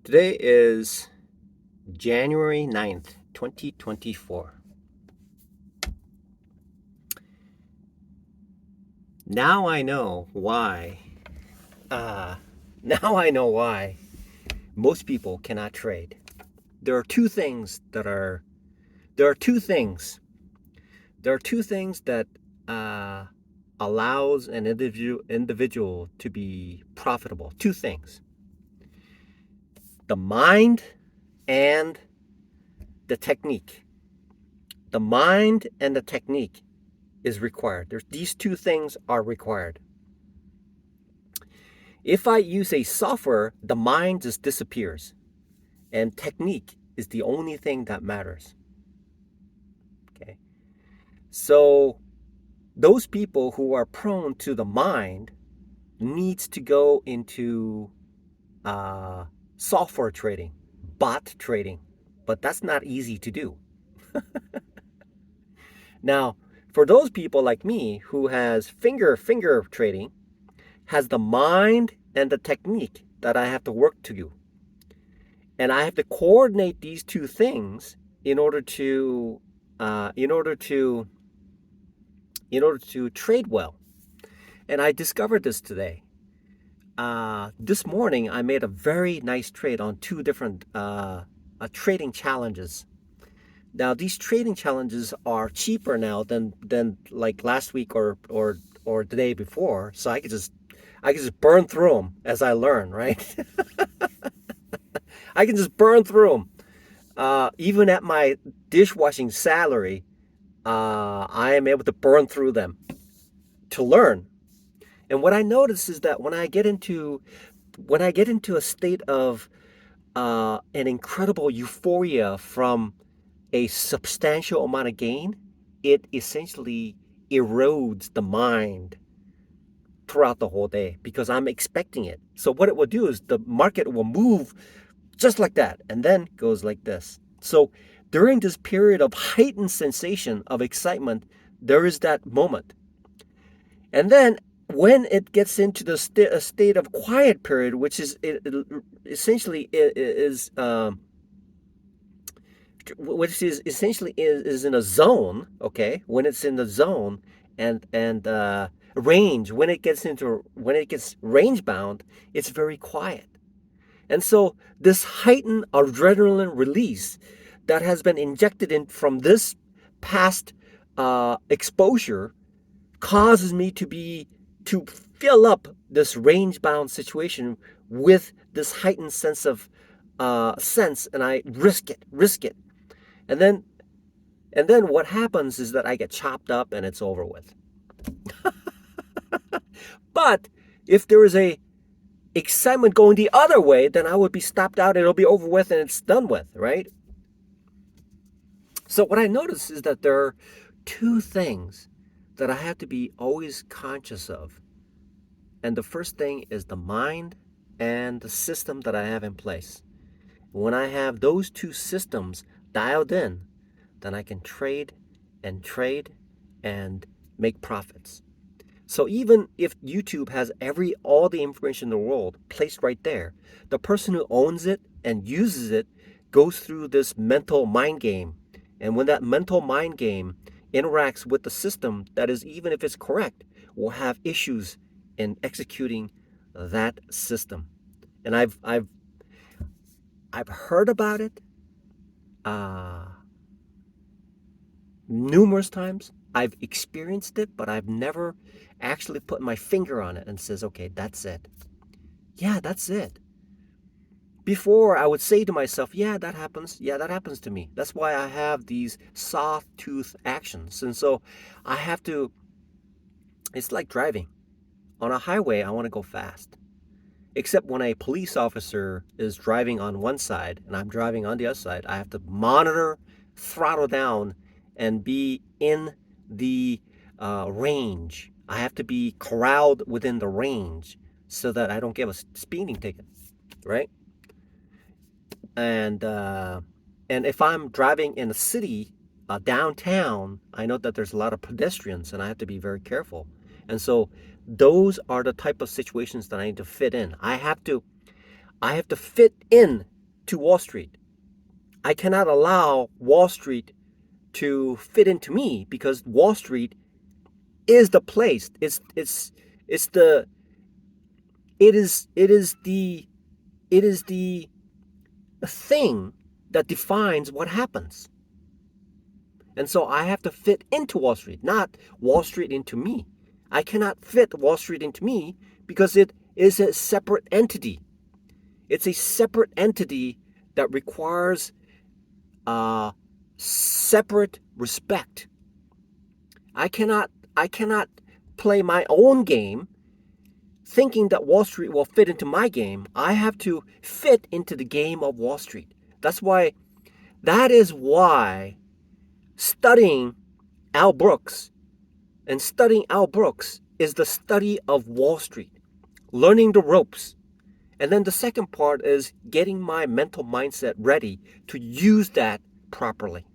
Today is January 9th, 2024. Now I know why. Uh, now I know why most people cannot trade. There are two things that are. There are two things. There are two things that uh, allows an individual to be profitable. Two things: the mind and the technique. The mind and the technique is required. These two things are required. If I use a software, the mind just disappears, and technique is the only thing that matters. Okay, so those people who are prone to the mind needs to go into uh, software trading, bot trading, but that's not easy to do. Now, for those people like me who has finger trading, has the mind and the technique that I have to work to do. And I have to coordinate these two things in order to uh, in order to trade well. And I discovered this today. This morning, I made a very nice trade on two different trading challenges. Now, these trading challenges are cheaper now than like last week or the day before, so I can just burn through them as I learn, right? I can just burn through them. Even at my dishwashing salary, I am able to burn through them to learn. And what I notice is that when I get into a state of an incredible euphoria from a substantial amount of gain, it essentially erodes the mind throughout the whole day because I'm expecting it. So what it will do is the market will move just like that and then goes like this. So during this period of heightened sensation of excitement, there is that moment. And then when it gets into the state of quiet period, which is essentially is in a zone, okay? When it's in the zone and range, when it gets range bound, it's very quiet. And so this heightened adrenaline release that has been injected in from this past exposure causes me to fill up this range bound situation with this heightened sense, and I risk it, and then what happens is that I get chopped up and it's over with. But if there is a excitement going the other way, then I would be stopped out, it'll be over with, and it's done with, right? So what I notice is that there are two things that I have to be always conscious of. And the first thing is the mind and the system that I have in place. When I have those two systems dialed in, then I can trade and make profits. So even if YouTube has all the information in the world placed right there, the person who owns it and uses it goes through this mental mind game. And when that mental mind game interacts with the system, that is, even if it's correct, will have issues in executing that system. And I've heard about it numerous times. I've experienced it, but I've never actually put my finger on it and says, okay, that's it. Yeah, that's it. Before I would say to myself, yeah, that happens. Yeah, that happens to me. That's why I have these sawtooth actions. And so I have to, it's like driving. On a highway, I want to go fast. Except when a police officer is driving on one side and I'm driving on the other side, I have to monitor, throttle down, and be in the range. I have to be corralled within the range so that I don't give a speeding ticket, right? And if I'm driving in a city, downtown, I know that there's a lot of pedestrians, and I have to be very careful. And so those are the type of situations that I need to fit in. I have to fit in to Wall Street. I cannot allow Wall Street to fit into me because Wall Street is the place. It's the it is the thing that defines what happens. And so I have to fit into Wall Street, not Wall Street into me. I cannot fit Wall Street into me because it is a separate entity. It's a separate entity that requires separate respect. I cannot play my own game thinking that Wall Street will fit into my game. I have to fit into the game of Wall Street. That is why studying Al Brooks is the study of Wall Street, learning the ropes. And then the second part is getting my mental mindset ready to use that properly.